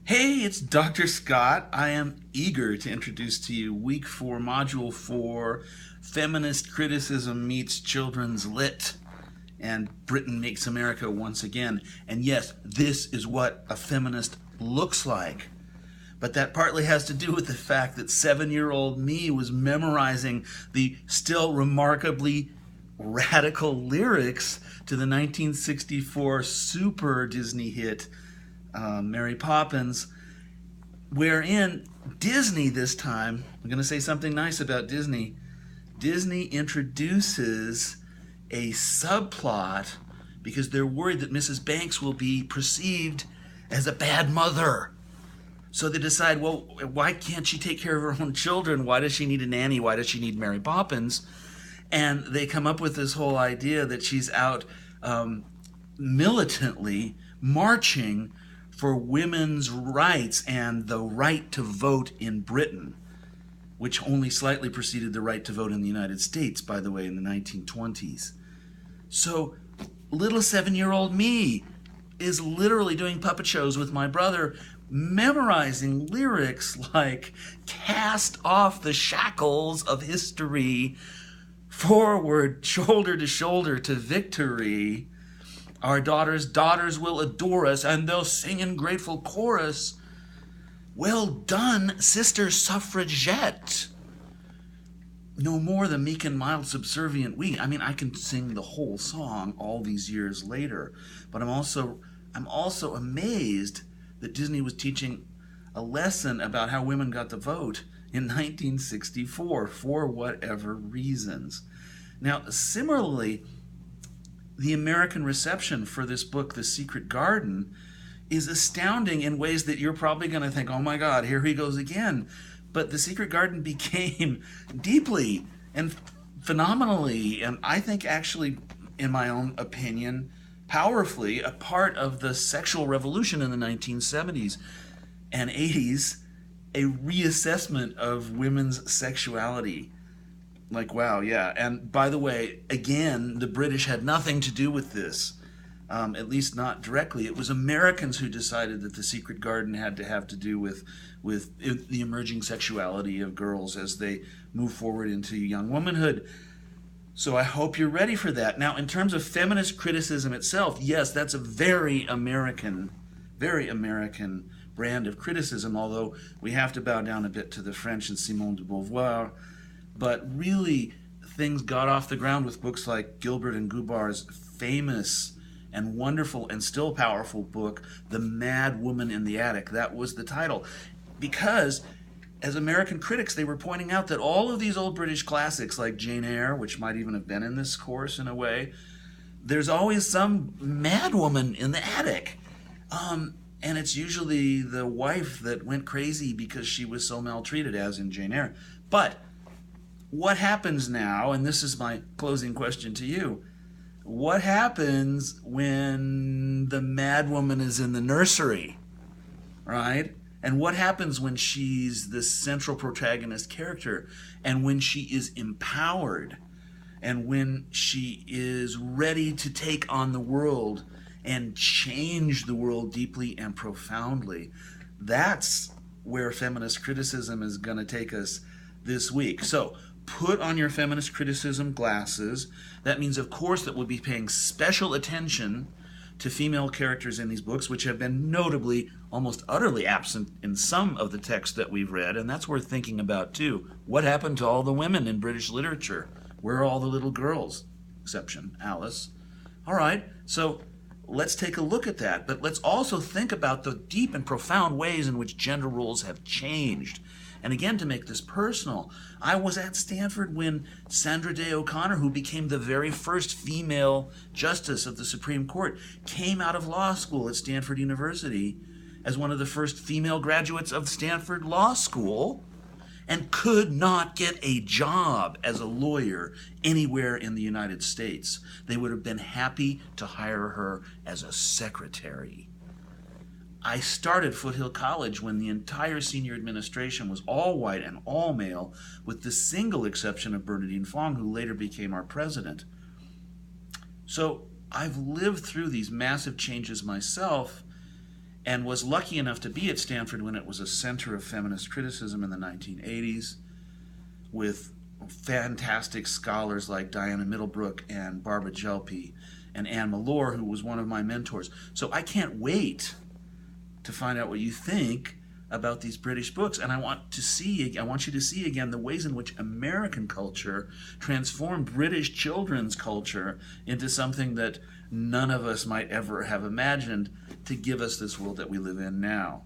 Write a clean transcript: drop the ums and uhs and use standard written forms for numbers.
Hey, it's Dr. Scott. I am eager to introduce to you Week 4, Module 4, Feminist Criticism Meets Children's Lit, and Britain Makes America Once Again. And yes, this is what a feminist looks like. But that partly has to do with the fact that 7-year-old me was memorizing the still remarkably radical lyrics to the 1964 super Disney hit Mary Poppins, wherein Disney this time, I'm going to say something nice about Disney, Disney introduces a subplot because they're worried that Mrs. Banks will be perceived as a bad mother. So they decide, well, why can't she take care of her own children? Why does she need a nanny? Why does she need Mary Poppins? And they come up with this whole idea that she's out militantly marching for women's rights and the right to vote in Britain, which only slightly preceded the right to vote in the United States, by the way, in the 1920s. So little 7-year-old me is literally doing puppet shows with my brother, memorizing lyrics like "Cast off the shackles of history, forward, shoulder to victory. Our daughters will adore us, and they'll sing in grateful chorus, 'Well done, sister suffragette.' No more the meek and mild subservient we." I mean, I can sing the whole song all these years later, but I'm also amazed that Disney was teaching a lesson about how women got the vote in 1964 for whatever reasons. Now, similarly, the American reception for this book, The Secret Garden, is astounding in ways that you're probably going to think, oh my God, here he goes again. But The Secret Garden became deeply and phenomenally, and I think actually, in my own opinion, powerfully, a part of the sexual revolution in the 1970s and 80s, a reassessment of women's sexuality. Like, wow, yeah. And by the way, again, the British had nothing to do with this, at least not directly. It was Americans who decided that The Secret Garden had to have to do with the emerging sexuality of girls as they move forward into young womanhood. So I hope you're ready for that. Now, in terms of feminist criticism itself, yes, that's a very American brand of criticism, although we have to bow down a bit to the French and Simone de Beauvoir. But really, things got off the ground with books like Gilbert and Gubar's famous and wonderful and still powerful book, The Mad Woman in the Attic. That was the title. Because, as American critics, they were pointing out that all of these old British classics, like Jane Eyre, which might even have been in this course in a way, there's always some mad woman in the attic. And it's usually the wife that went crazy because she was so maltreated, as in Jane Eyre. But what happens now, and this is my closing question to you, what happens when the mad woman is in the nursery, right? And what happens when she's the central protagonist character, and when she is empowered, and when she is ready to take on the world and change the world deeply and profoundly? That's where feminist criticism is going to take us this week. So put on your feminist criticism glasses. That means, of course, that we'll be paying special attention to female characters in these books, which have been notably almost utterly absent in some of the texts that we've read, and that's worth thinking about too. What happened to all the women in British literature? Where are all the little girls? Exception Alice. All right, so let's take a look at that, but let's also think about the deep and profound ways in which gender roles have changed. And again, to make this personal, I was at Stanford when Sandra Day O'Connor, who became the very first female justice of the Supreme Court, came out of law school at Stanford University as one of the first female graduates of Stanford Law School, and could not get a job as a lawyer anywhere in the United States. They would have been happy to hire her as a secretary. I started Foothill College when the entire senior administration was all white and all male, with the single exception of Bernadine Fong, who later became our president. So I've lived through these massive changes myself, and was lucky enough to be at Stanford when it was a center of feminist criticism in the 1980s, with fantastic scholars like Diana Middlebrook and Barbara Gelpi and Anne Malore, who was one of my mentors. So I can't wait to find out what you think about these British books, and I want you to see again the ways in which American culture transformed British children's culture into something that none of us might ever have imagined to give us this world that we live in now.